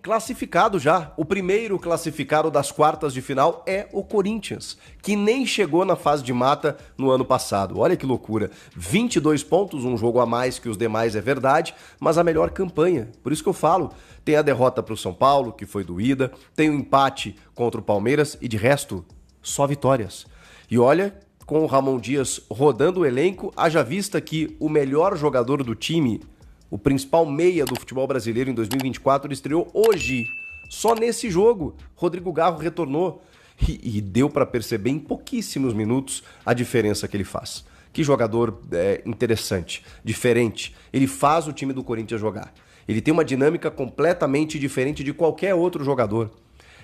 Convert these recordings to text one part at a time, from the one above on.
Classificado já. O primeiro classificado das quartas de final é o Corinthians, que nem chegou na fase de mata no ano passado. Olha que loucura. 22 pontos, um jogo a mais que os demais, é verdade, mas a melhor campanha. Por isso que eu falo, tem a derrota para o São Paulo, que foi doída, tem o empate contra o Palmeiras e de resto, só vitórias. E olha, com o Ramon Dias rodando o elenco, haja vista que o melhor jogador do time, o principal meia do futebol brasileiro em 2024, ele estreou hoje. Só nesse jogo, Rodrigo Garro retornou e deu para perceber em pouquíssimos minutos a diferença que ele faz. Que jogador interessante, diferente. Ele faz o time do Corinthians jogar. Ele tem uma dinâmica completamente diferente de qualquer outro jogador.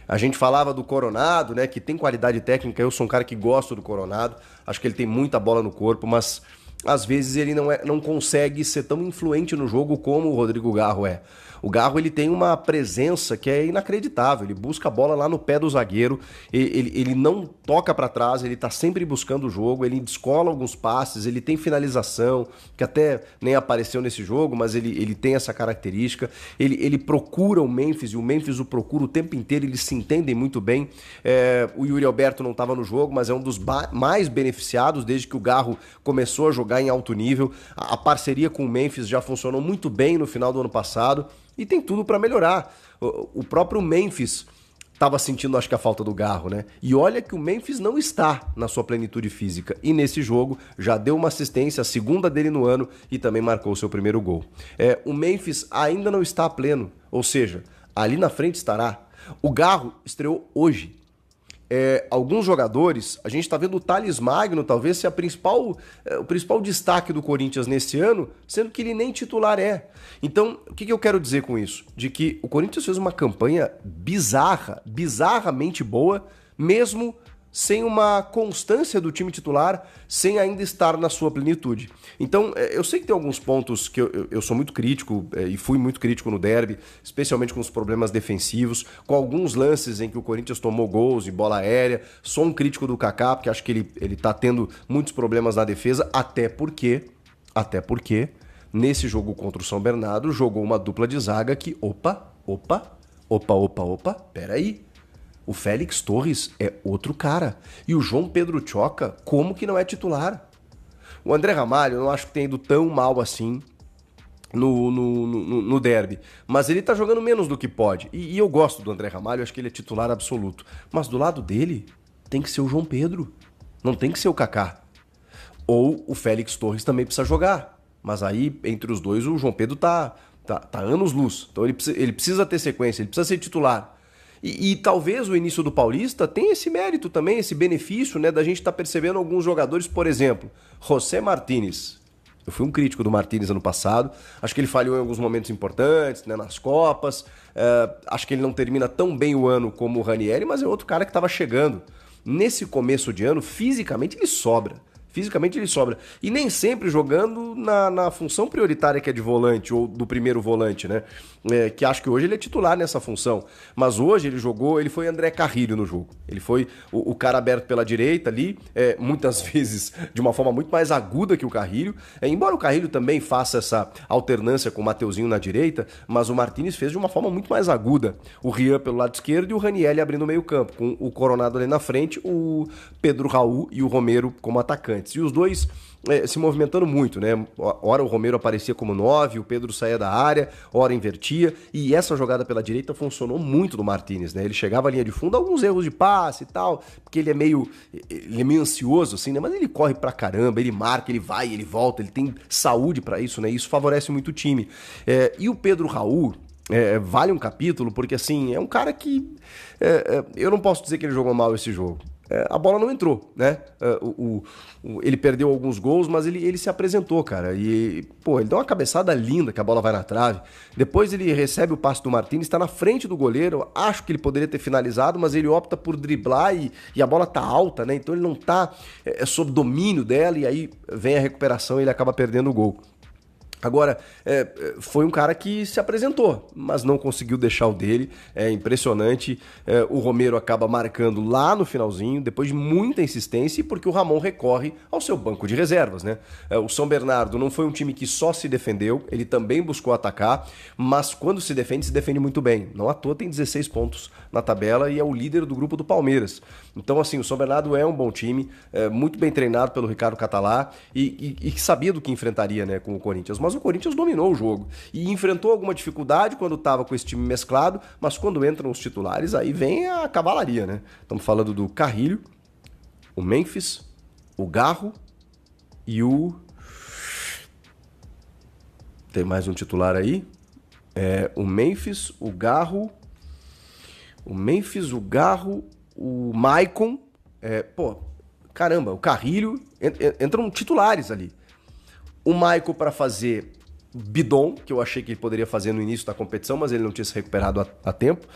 A gente falava do Coronado, né, que tem qualidade técnica. Eu sou um cara que gosto do Coronado. Acho que ele tem muita bola no corpo, mas às vezes ele não consegue ser tão influente no jogo como o Rodrigo Garro é. O Garro, ele tem uma presença que é inacreditável. Ele busca a bola lá no pé do zagueiro, ele não toca para trás, ele tá sempre buscando o jogo, ele descola alguns passes, ele tem finalização, que até nem apareceu nesse jogo, mas ele tem essa característica. Ele procura o Memphis, e o Memphis o procura o tempo inteiro, eles se entendem muito bem. O Yuri Alberto não estava no jogo, mas é um dos mais beneficiados desde que o Garro começou a jogar em alto nível. A parceria com o Memphis já funcionou muito bem no final do ano passado e tem tudo para melhorar. O próprio Memphis estava sentindo, acho que, a falta do Garro, né? E olha que o Memphis não está na sua plenitude física. E nesse jogo já deu uma assistência, a segunda dele no ano, e também marcou o seu primeiro gol. O Memphis ainda não está a pleno, ou seja, ali na frente estará. O Garro estreou hoje. Alguns jogadores, a gente está vendo o Thales Magno talvez ser o principal destaque do Corinthians nesse ano, sendo que ele nem titular é. Então, o que eu quero dizer com isso? De que o Corinthians fez uma campanha bizarramente boa, mesmo sem uma constância do time titular, sem ainda estar na sua plenitude. Então, eu sei que tem alguns pontos que eu sou muito crítico, e fui muito crítico no derby, especialmente com os problemas defensivos, com alguns lances em que o Corinthians tomou gols em bola aérea. Sou um crítico do Kaká, porque acho que ele tá tendo muitos problemas na defesa, até porque, nesse jogo contra o São Bernardo, jogou uma dupla de zaga que, peraí. O Félix Torres é outro cara. E o João Pedro Choca, como que não é titular? O André Ramalho, eu não acho que tenha ido tão mal assim no derby. Mas ele tá jogando menos do que pode. E eu gosto do André Ramalho, acho que ele é titular absoluto. Mas do lado dele, tem que ser o João Pedro. Não tem que ser o Kaká. Ou o Félix Torres também precisa jogar. Mas aí, entre os dois, o João Pedro tá anos-luz. Então ele precisa ter sequência, ele precisa ser titular. E talvez o início do Paulista tenha esse mérito também, esse benefício, né, da gente estar percebendo alguns jogadores, por exemplo, José Martínez. Eu fui um crítico do Martínez ano passado, acho que ele falhou em alguns momentos importantes, né, nas Copas, acho que ele não termina tão bem o ano como o Ranieri, mas é outro cara que estava chegando. Nesse começo de ano, fisicamente ele sobra. E nem sempre jogando na função prioritária que é de volante ou do primeiro volante, né? Que acho que hoje ele é titular nessa função. Mas hoje ele foi André Carrilho no jogo. Ele foi o cara aberto pela direita ali, muitas vezes de uma forma muito mais aguda que o Carrilho. Embora o Carrilho também faça essa alternância com o Mateuzinho na direita, mas o Martínez fez de uma forma muito mais aguda. O Rian pelo lado esquerdo e o Ranieri abrindo o meio campo, com o Coronado ali na frente, o Pedro Raul e o Romero como atacantes. E os dois se movimentando muito, né? Ora o Romero aparecia como 9, o Pedro saía da área, ora invertia, e essa jogada pela direita funcionou muito do Martínez, né? Ele chegava à linha de fundo, alguns erros de passe e tal, porque ele é meio ansioso, assim, né? Mas ele corre pra caramba, ele marca, ele vai, ele volta, ele tem saúde pra isso, né? Isso favorece muito o time. E o Pedro Raul, vale um capítulo, porque assim, é um cara que eu não posso dizer que ele jogou mal esse jogo. A bola não entrou, né? Ele perdeu alguns gols, mas ele se apresentou, cara. E, ele dá uma cabeçada linda que a bola vai na trave. Depois ele recebe o passe do Martínez, está na frente do goleiro. Acho que ele poderia ter finalizado, mas ele opta por driblar e a bola tá alta, né? Então ele não tá sob domínio dela e aí vem a recuperação e ele acaba perdendo o gol. Agora, foi um cara que se apresentou, mas não conseguiu deixar o dele. É impressionante. O Romero acaba marcando lá no finalzinho, depois de muita insistência, e porque o Ramon recorre ao seu banco de reservas, né? O São Bernardo não foi um time que só se defendeu, ele também buscou atacar, mas quando se defende muito bem. Não à toa tem 16 pontos na tabela e é o líder do grupo do Palmeiras. Então, assim, o São Bernardo é um bom time, muito bem treinado pelo Ricardo Catalá e que sabia do que enfrentaria, né, com o Corinthians. Mas o Corinthians dominou o jogo e enfrentou alguma dificuldade quando estava com esse time mesclado, mas quando entram os titulares, aí vem a cavalaria, né? Estamos falando do Carrilho, o Memphis, o Garro e o... Tem mais um titular aí? O Memphis, o Garro... o Maicon... Caramba, o Carrilho... Entram titulares ali. O Maicon para fazer bidon, que eu achei que ele poderia fazer no início da competição, mas ele não tinha se recuperado a tempo,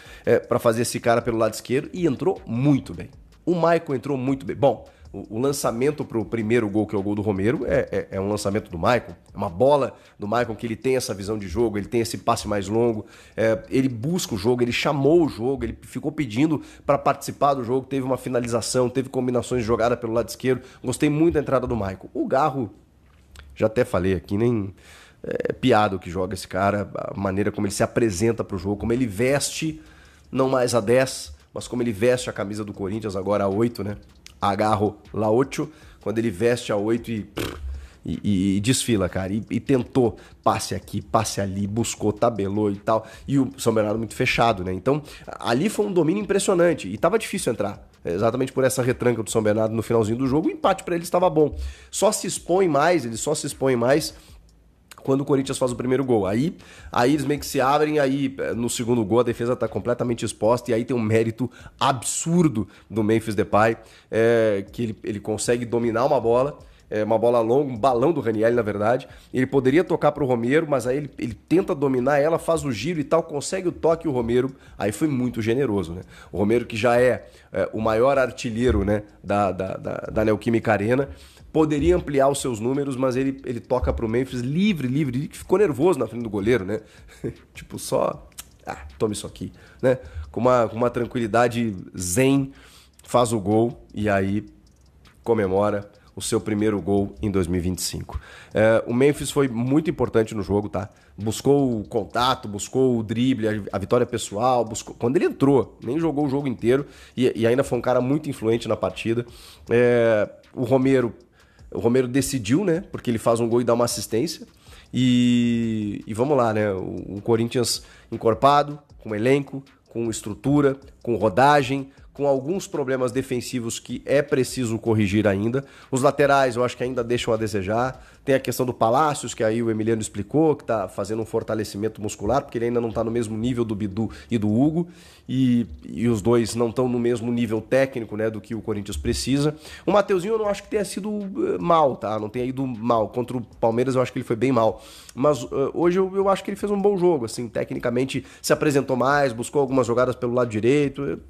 para fazer esse cara pelo lado esquerdo, e entrou muito bem. O Maicon entrou muito bem. Bom, o lançamento para o primeiro gol, que é o gol do Romero, é um lançamento do Maicon, é uma bola do Maicon que ele tem essa visão de jogo, ele tem esse passe mais longo, ele busca o jogo, ele chamou o jogo, ele ficou pedindo para participar do jogo, teve uma finalização, teve combinações de jogada pelo lado esquerdo. Gostei muito da entrada do Maicon. O Garro, já até falei aqui, nem piada o que joga esse cara, a maneira como ele se apresenta para o jogo, como ele veste, não mais a 10, mas como ele veste a camisa do Corinthians, agora a 8, né? Agarro la 8, quando ele veste a 8 e desfila, cara, e tentou passe aqui, passe ali, buscou, tabelou e tal, e o São Bernardo muito fechado, né? Então, ali foi um domínio impressionante, e tava difícil entrar, exatamente por essa retranca do São Bernardo no finalzinho do jogo. O empate para eles estava bom, eles só se expõem mais quando o Corinthians faz o primeiro gol. Aí eles meio que se abrem, aí no segundo gol a defesa está completamente exposta, e aí tem um mérito absurdo do Memphis Depay, que ele consegue dominar uma bola longa, um balão do Ranieri, na verdade. Ele poderia tocar para o Romero, mas aí ele tenta dominar ela, faz o giro e tal, consegue o toque, e o Romero aí foi muito generoso, né? O Romero, que já é o maior artilheiro, né, da Neoquímica Arena, poderia ampliar os seus números, mas ele toca pro Memphis livre, que ficou nervoso na frente do goleiro, né? Tipo, só... tome isso aqui, né? Com uma tranquilidade zen, faz o gol e aí comemora o seu primeiro gol em 2025. O Memphis foi muito importante no jogo, tá? Buscou o contato, buscou o drible, a vitória pessoal, quando ele entrou, nem jogou o jogo inteiro e ainda foi um cara muito influente na partida. O Romero decidiu, né? Porque ele faz um gol e dá uma assistência. E vamos lá, né? Um Corinthians encorpado, com elenco, com estrutura, com rodagem, com alguns problemas defensivos que é preciso corrigir ainda. Os laterais eu acho que ainda deixam a desejar. Tem a questão do Palácios, que aí o Emiliano explicou, que está fazendo um fortalecimento muscular, porque ele ainda não está no mesmo nível do Bidu e do Hugo, e os dois não estão no mesmo nível técnico, né, do que o Corinthians precisa. O Mateuzinho eu não acho que tenha sido mal, tá? Não tenha ido mal. Contra o Palmeiras eu acho que ele foi bem mal. Mas hoje eu acho que ele fez um bom jogo, assim, tecnicamente se apresentou mais, buscou algumas jogadas pelo lado direito.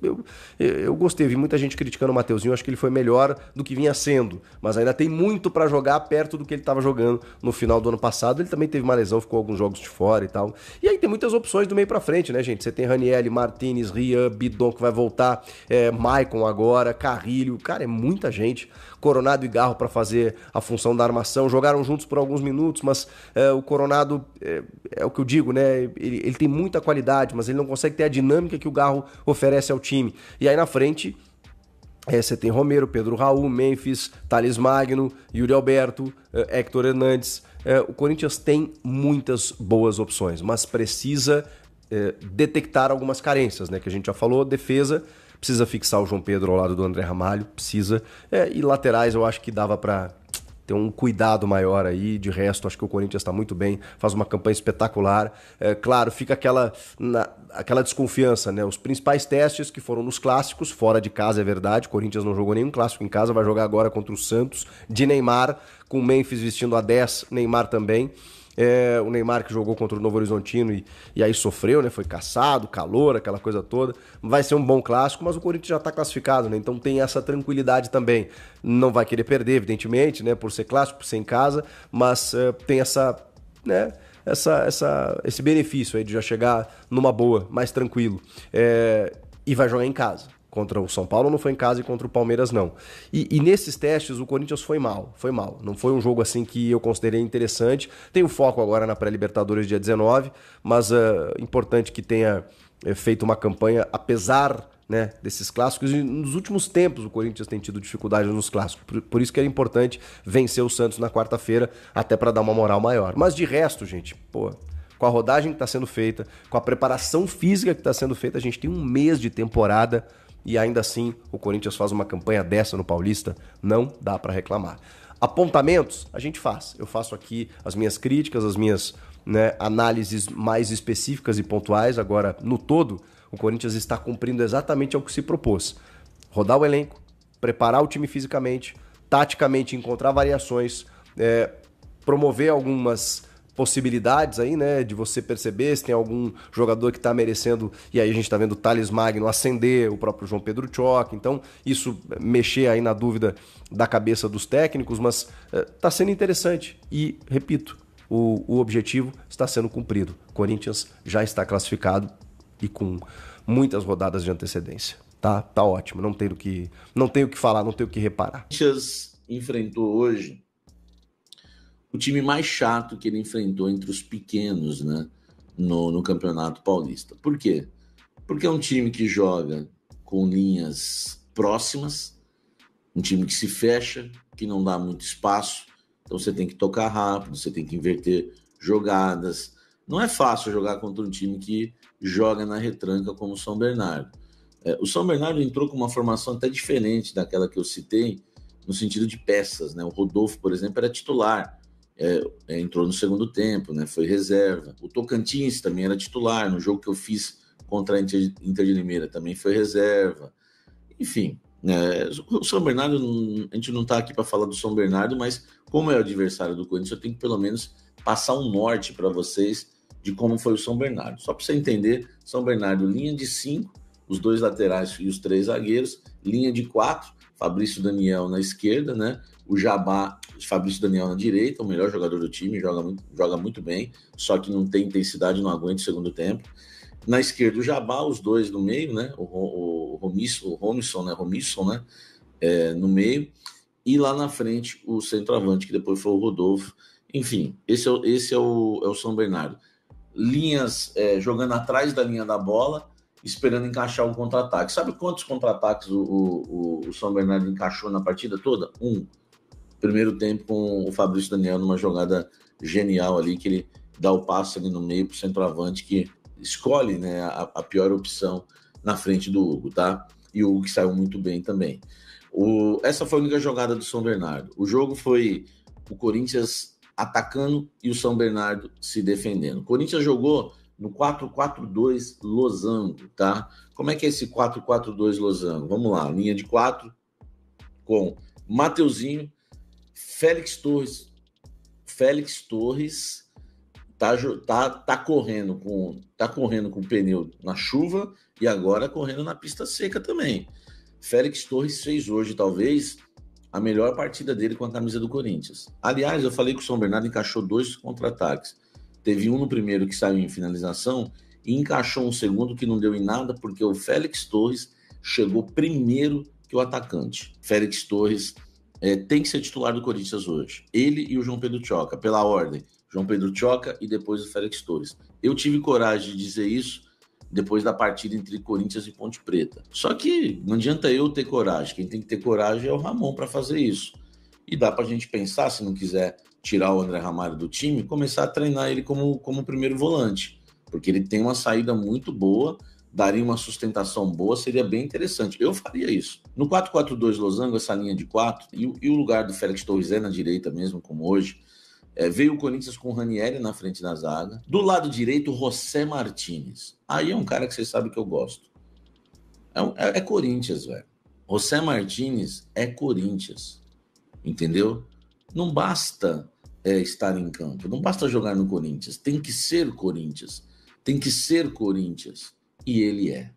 Eu gostei, vi muita gente criticando o Mateuzinho, acho que ele foi melhor do que vinha sendo, mas ainda tem muito para jogar perto do que ele estava jogando no final do ano passado. Ele também teve uma lesão, ficou alguns jogos de fora e tal. E aí tem muitas opções do meio para frente, né, gente? Você tem Ranieri, Martinez, Rian, Bidon, que vai voltar, Maicon agora, Carrilho, cara, é muita gente. Coronado e Garro para fazer a função da armação, jogaram juntos por alguns minutos, mas o Coronado, é o que eu digo, né? Ele tem muita qualidade, mas ele não consegue ter a dinâmica que o Garro oferece ao time. E aí na frente, você tem Romero, Pedro Raul, Memphis, Thales Magno, Yuri Alberto, Héctor Hernandes. O Corinthians tem muitas boas opções, mas precisa detectar algumas carências, né? Que a gente já falou, defesa, precisa fixar o João Pedro ao lado do André Ramalho, precisa. E laterais eu acho que dava para ter um cuidado maior aí. De resto, acho que o Corinthians está muito bem, faz uma campanha espetacular. Claro, fica aquela desconfiança, né? Os principais testes que foram nos clássicos, fora de casa, é verdade. O Corinthians não jogou nenhum clássico em casa, vai jogar agora contra o Santos, de Neymar, com o Memphis vestindo a 10, Neymar também. O Neymar que jogou contra o Novo Horizontino e aí sofreu, né? Foi caçado, calor, aquela coisa toda. Vai ser um bom clássico, mas o Corinthians já está classificado, né? Então tem essa tranquilidade também. Não vai querer perder, evidentemente, né? Por ser clássico, por ser em casa, mas tem essa né, esse benefício aí de já chegar numa boa, mais tranquilo. E vai jogar em casa. Contra o São Paulo não foi em casa e contra o Palmeiras não. E nesses testes o Corinthians foi mal. Não foi um jogo assim que eu considerei interessante. Tem o foco agora na pré-Libertadores dia 19, mas importante que tenha feito uma campanha, apesar, né, desses clássicos. E nos últimos tempos o Corinthians tem tido dificuldade nos clássicos. Por isso que era importante vencer o Santos na quarta-feira, até para dar uma moral maior. Mas de resto, gente, com a rodagem que está sendo feita, com a preparação física que está sendo feita, a gente tem um mês de temporada e ainda assim o Corinthians faz uma campanha dessa no Paulista, não dá para reclamar. Apontamentos, a gente faz. Eu faço aqui as minhas críticas, as minhas, né, análises mais específicas e pontuais. Agora, no todo, o Corinthians está cumprindo exatamente o que se propôs. Rodar o elenco, preparar o time fisicamente, taticamente encontrar variações, promover algumas possibilidades aí, né, de você perceber se tem algum jogador que está merecendo, e aí a gente está vendo o Thales Magno ascender, o próprio João Pedro Tchoc, então isso mexer aí na dúvida da cabeça dos técnicos, mas está sendo interessante e, repito, o objetivo está sendo cumprido. Corinthians já está classificado e com muitas rodadas de antecedência. Tá ótimo, não tenho o que falar, não tenho o que reparar. O Corinthians enfrentou hoje o time mais chato que ele enfrentou entre os pequenos, né, no Campeonato Paulista. Por quê? Porque é um time que joga com linhas próximas, um time que se fecha, que não dá muito espaço, então você tem que tocar rápido, você tem que inverter jogadas. Não é fácil jogar contra um time que joga na retranca como o São Bernardo. O São Bernardo entrou com uma formação até diferente daquela que eu citei, no sentido de peças, né? O Rodolfo, por exemplo, era titular. Entrou no segundo tempo, né? Foi reserva. O Tocantins também era titular no jogo que eu fiz contra a Inter de Limeira, também foi reserva. Enfim, né? O São Bernardo, a gente não está aqui para falar do São Bernardo, mas como é o adversário do Corinthians, eu tenho que pelo menos passar um norte para vocês de como foi o São Bernardo. Só para você entender, São Bernardo, linha de 5, os 2 laterais e os 3 zagueiros, linha de 4, Fabrício Daniel na esquerda, né? O Jabá, Fabrício Daniel na direita, o melhor jogador do time, joga muito bem, só que não tem intensidade, não aguenta o segundo tempo. Na esquerda, o Jabá, os 2 no meio, né? O Romisson, né? No meio. E lá na frente, o centroavante, que depois foi o Rodolfo. Enfim, esse é o São Bernardo. Linhas jogando atrás da linha da bola, esperando encaixar um contra-ataque. Sabe quantos contra-ataques o São Bernardo encaixou na partida toda? 1. Primeiro tempo com o Fabrício Daniel numa jogada genial ali, que ele dá o passe ali no meio pro centroavante, que escolhe, né, a pior opção na frente do Hugo, tá? E o Hugo que saiu muito bem também. Essa foi a única jogada do São Bernardo. O jogo foi o Corinthians atacando e o São Bernardo se defendendo. O Corinthians jogou no 4-4-2 losango, tá? Como é que é esse 4-4-2 losango? Vamos lá, linha de 4 com Mateuzinho, Félix Torres tá correndo com o pneu na chuva e agora correndo na pista seca também. Félix Torres fez hoje talvez a melhor partida dele com a camisa do Corinthians. Aliás, eu falei que o São Bernardo encaixou 2 contra-ataques. Teve um no primeiro que saiu em finalização e encaixou um segundo que não deu em nada porque o Félix Torres chegou primeiro que o atacante. Félix Torres tem que ser titular do Corinthians hoje. Ele e o João Pedro Tchoca, pela ordem. João Pedro Tchoca e depois o Félix Torres. Eu tive coragem de dizer isso depois da partida entre Corinthians e Ponte Preta. Só que não adianta eu ter coragem. Quem tem que ter coragem é o Ramon para fazer isso. E dá para a gente pensar, se não quiser tirar o André Ramalho do time, começar a treinar ele como primeiro volante. Porque ele tem uma saída muito boa, daria uma sustentação boa, seria bem interessante. Eu faria isso. No 4-4-2 losango, essa linha de 4, e o lugar do Félix Torres na direita mesmo, como hoje, veio o Corinthians com o Ranieri na frente da zaga. Do lado direito, o José Martínez. Aí é um cara que vocês sabem que eu gosto. É Corinthians, velho. José Martínez é Corinthians. Entendeu? Não basta estar em campo, não basta jogar no Corinthians. Tem que ser Corinthians. Tem que ser Corinthians. E ele é.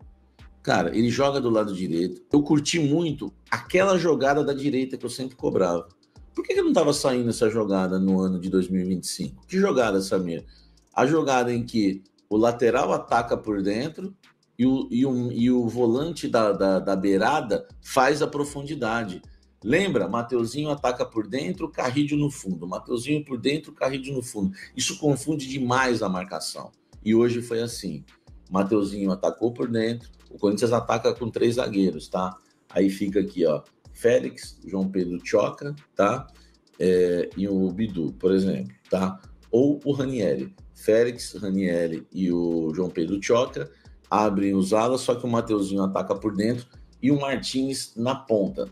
Cara, ele joga do lado direito. Eu curti muito aquela jogada da direita que eu sempre cobrava. Por que não estava saindo essa jogada no ano de 2025? Que jogada, Samir? A jogada em que o lateral ataca por dentro e o volante da beirada faz a profundidade. Lembra? Mateuzinho ataca por dentro, Carrídio no fundo. Mateuzinho por dentro, Carrídio no fundo. Isso confunde demais a marcação. E hoje foi assim. Mateuzinho atacou por dentro, o Corinthians ataca com 3 zagueiros, tá? Aí fica aqui, ó, Félix, João Pedro Choca, tá? E o Bidu, por exemplo, tá? Ou o Ranieri. Félix, Ranieri e o João Pedro Choca abrem os alas, só que o Mateuzinho ataca por dentro e o Martins na ponta.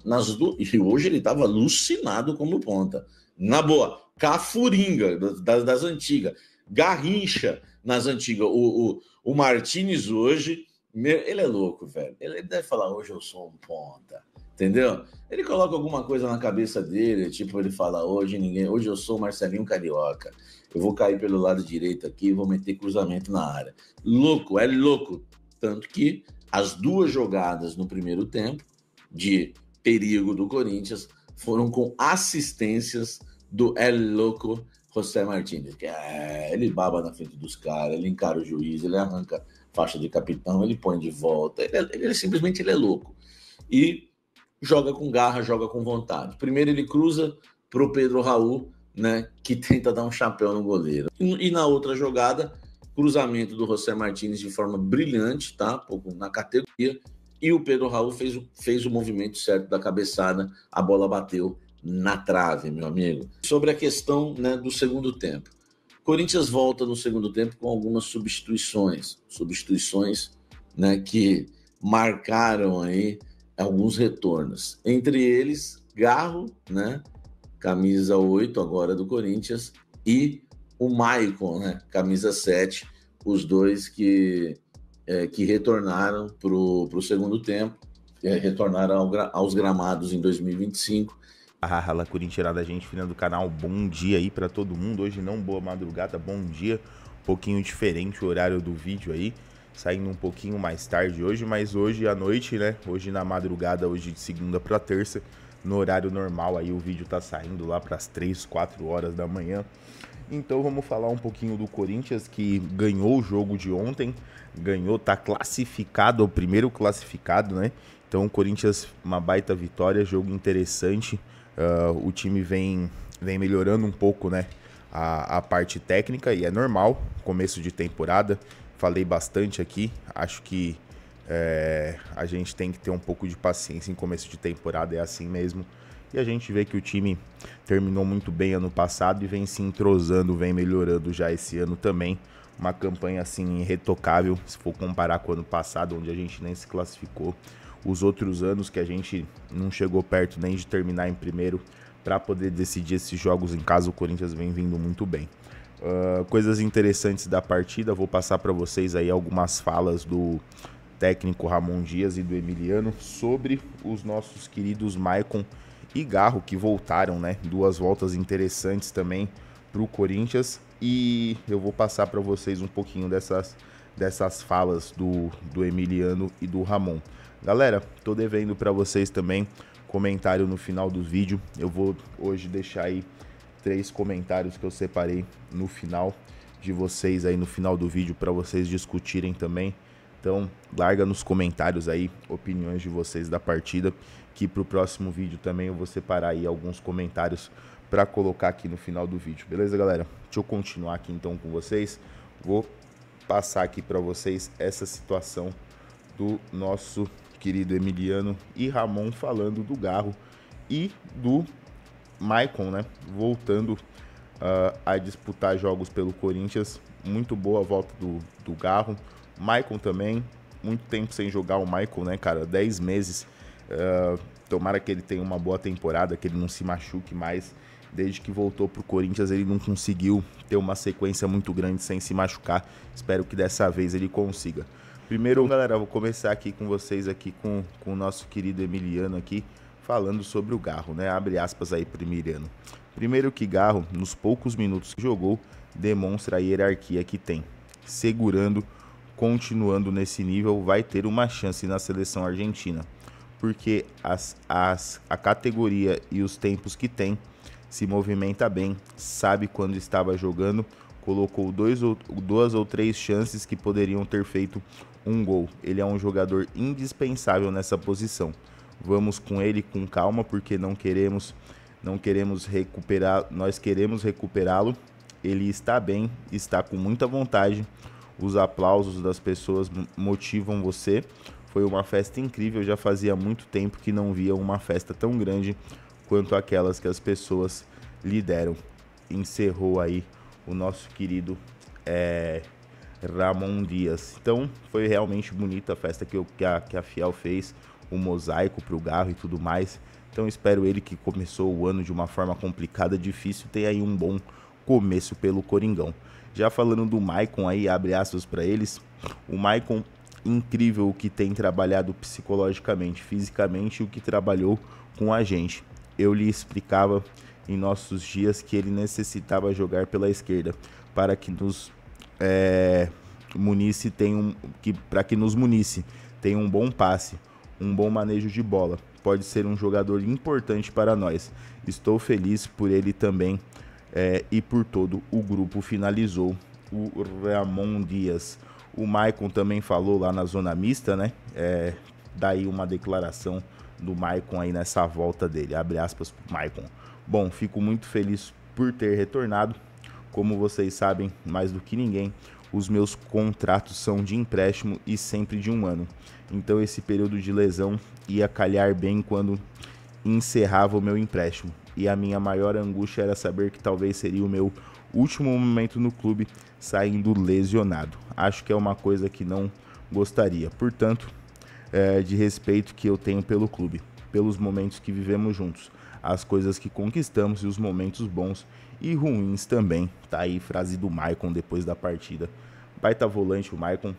E hoje ele estava alucinado como ponta. Na boa, Cafuringa, das antigas. Garrincha nas antigas. O Martins hoje, ele é louco, velho. Ele deve falar, hoje eu sou um ponta. Entendeu? Ele coloca alguma coisa na cabeça dele, tipo, ele fala, hoje eu sou o Marcelinho Carioca. Eu vou cair pelo lado direito aqui e vou meter cruzamento na área. Louco, é louco. Tanto que as 2 jogadas no primeiro tempo de perigo do Corinthians foram com assistências do El Louco José Martínez. Que ele baba na frente dos caras, ele encara o juiz, ele arranca faixa de capitão, ele põe de volta. Ele simplesmente ele é louco. E joga com garra, joga com vontade. Primeiro ele cruza para o Pedro Raul, né, que tenta dar um chapéu no goleiro. E na outra jogada, cruzamento do José Martínez de forma brilhante, tá? Pouco na categoria. E o Pedro Raul fez o movimento certo da cabeçada, a bola bateu na trave, meu amigo. Sobre a questão, né, do segundo tempo. Corinthians volta no segundo tempo com algumas substituições, né, que marcaram aí alguns retornos. Entre eles, Garro, né, camisa 8 agora do Corinthians, e o Maicon, né, camisa 7, os dois que retornaram para o segundo tempo, retornaram aos gramados em 2025. Fala, corintiana, gente fina do canal, bom dia aí para todo mundo. Hoje não boa madrugada, bom dia, um pouquinho diferente o horário do vídeo aí, saindo um pouquinho mais tarde hoje, mas hoje à noite, né, hoje na madrugada, hoje de segunda para terça, no horário normal aí o vídeo tá saindo lá para as 3, 4 horas da manhã. Então vamos falar um pouquinho do Corinthians, que ganhou o jogo de ontem, tá classificado, o primeiro classificado, né? Então o Corinthians, uma baita vitória, jogo interessante, o time vem melhorando um pouco, né? A parte técnica, e é normal, começo de temporada, falei bastante aqui, acho que a gente tem que ter um pouco de paciência em começo de temporada, é assim mesmo. E a gente vê que o time terminou muito bem ano passado e vem se entrosando, vem melhorando já esse ano também. Uma campanha assim irretocável, se for comparar com o ano passado, onde a gente nem se classificou. Os outros anos que a gente não chegou perto nem de terminar em primeiro para poder decidir esses jogos em casa, o Corinthians vem vindo muito bem. Coisas interessantes da partida, vou passar para vocês aí algumas falas do técnico Ramon Dias e do Emiliano sobre os nossos queridos Maicon e Garro, que voltaram, né? 2 voltas interessantes também para o Corinthians, e eu vou passar para vocês um pouquinho dessas falas do Emiliano e do Ramon. Galera, tô devendo para vocês também comentário no final do vídeo. Eu vou hoje deixar aí 3 comentários que eu separei no final de vocês aí no final do vídeo para vocês discutirem também. Então, larga nos comentários aí opiniões de vocês da partida, que pro próximo vídeo também eu vou separar aí alguns comentários para colocar aqui no final do vídeo. Beleza, galera? Deixa eu continuar aqui então com vocês. Vou passar aqui para vocês essa situação do nosso querido Emiliano e Ramon falando do Garro e do Maicon, né? Voltando a disputar jogos pelo Corinthians. Muito boa a volta do Garro. Maicon também, muito tempo sem jogar o Maicon, né, cara? 10 meses. Tomara que ele tenha uma boa temporada, que ele não se machuque mais. Desde que voltou pro Corinthians, ele não conseguiu ter uma sequência muito grande sem se machucar. Espero que dessa vez ele consiga. Primeiro, galera, vou começar aqui com vocês, aqui com o nosso querido Emiliano aqui, falando sobre o Garro, né? Abre aspas aí pro Emiliano. Primeiro que Garro, nos poucos minutos que jogou, demonstra a hierarquia que tem. Segurando, continuando nesse nível, vai ter uma chance na seleção argentina. Porque a categoria e os tempos que tem se movimenta bem, sabe quando estava jogando, colocou 2 ou 3 chances que poderiam ter feito um gol. Ele é um jogador indispensável nessa posição. Vamos com ele com calma, porque não queremos recuperar, nós queremos recuperá-lo. Ele está bem, está com muita vontade. Os aplausos das pessoas motivam você. Foi uma festa incrível, já fazia muito tempo que não via uma festa tão grande quanto aquelas que as pessoas lhe deram. Encerrou aí o nosso querido Ramon Dias. Então foi realmente bonita a festa que a Fiel fez, o mosaico para o Garro e tudo mais. Então espero ele, que começou o ano de uma forma complicada, difícil, ter aí um bom começo pelo Coringão. Já falando do Maicon aí, abre aspas para eles, o Maicon, incrível o que tem trabalhado psicologicamente, fisicamente, o que trabalhou com a gente. Eu lhe explicava em nossos dias que ele necessitava jogar pela esquerda para que nos munisse, tenha um bom passe, um bom manejo de bola. Pode ser um jogador importante para nós. Estou feliz por ele também e por todo o grupo, finalizou o Ramon Dias. O Maicon também falou lá na zona mista, né? Daí uma declaração do Maicon aí nessa volta dele. Abre aspas pro Maicon. Bom, fico muito feliz por ter retornado. Como vocês sabem, mais do que ninguém, os meus contratos são de empréstimo e sempre de 1 ano. Então esse período de lesão ia calhar bem quando encerrava o meu empréstimo. E a minha maior angústia era saber que talvez seria o meu último momento no clube saindo lesionado. Acho que é uma coisa que não gostaria. Portanto, de respeito que eu tenho pelo clube, pelos momentos que vivemos juntos, as coisas que conquistamos e os momentos bons e ruins também. Tá aí frase do Maicon depois da partida. Baita volante o Maicon.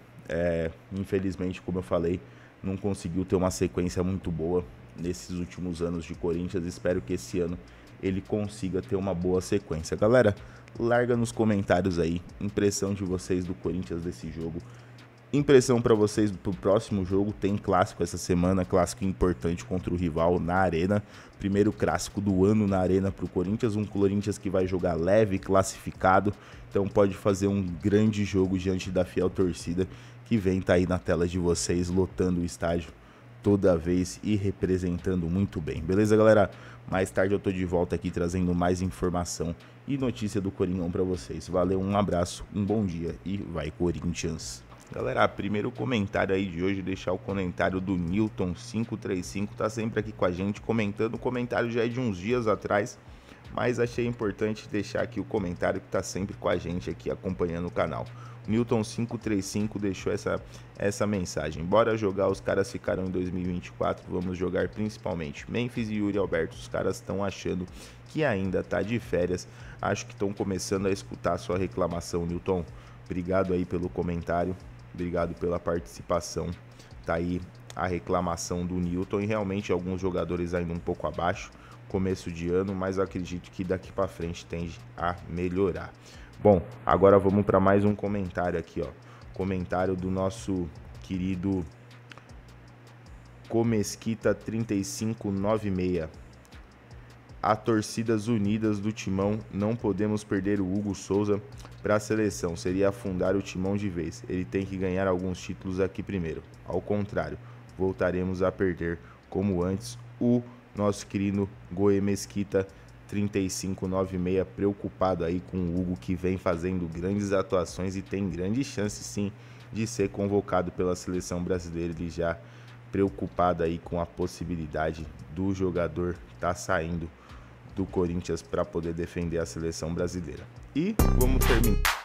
Infelizmente, como eu falei, não conseguiu ter uma sequência muito boa nesses últimos anos de Corinthians. Espero que esse ano ele consiga ter uma boa sequência. Galera, larga nos comentários aí impressão de vocês do Corinthians desse jogo. Impressão para vocês pro próximo jogo. Tem clássico essa semana, clássico importante contra o rival na Arena. Primeiro clássico do ano na Arena pro Corinthians, um Corinthians que vai jogar leve, classificado. Então pode fazer um grande jogo diante da fiel torcida que vem tá aí na tela de vocês, lotando o estádio toda vez e representando muito bem. Beleza, galera? Mais tarde eu tô de volta aqui trazendo mais informação e notícia do Coringão para vocês. Valeu, um abraço, um bom dia e vai Corinthians! Galera, primeiro comentário aí de hoje, deixar o comentário do Newton535, tá sempre aqui com a gente comentando. O comentário já é de uns dias atrás, mas achei importante deixar aqui o comentário que tá sempre com a gente aqui acompanhando o canal. O Newton535 deixou essa mensagem: bora jogar, os caras ficaram em 2024, vamos jogar principalmente Memphis e Yuri Alberto. Os caras estão achando que ainda tá de férias, acho que estão começando a escutar a sua reclamação, Newton. Obrigado aí pelo comentário. Obrigado pela participação. Tá aí a reclamação do Newton e realmente alguns jogadores ainda um pouco abaixo, começo de ano, mas eu acredito que daqui para frente tende a melhorar. Bom, agora vamos para mais um comentário aqui, ó. Comentário do nosso querido Comesquita 3596. A torcidas unidas do Timão, não podemos perder o Hugo Souza para a seleção, seria afundar o Timão de vez. Ele tem que ganhar alguns títulos aqui primeiro. Ao contrário, voltaremos a perder como antes. O nosso querido Goe Mesquita 3596, preocupado aí com o Hugo, que vem fazendo grandes atuações e tem grande chance sim de ser convocado pela seleção brasileira. Ele já preocupado aí com a possibilidade do jogador estar saindo do Corinthians para poder defender a seleção brasileira. E vamos terminar.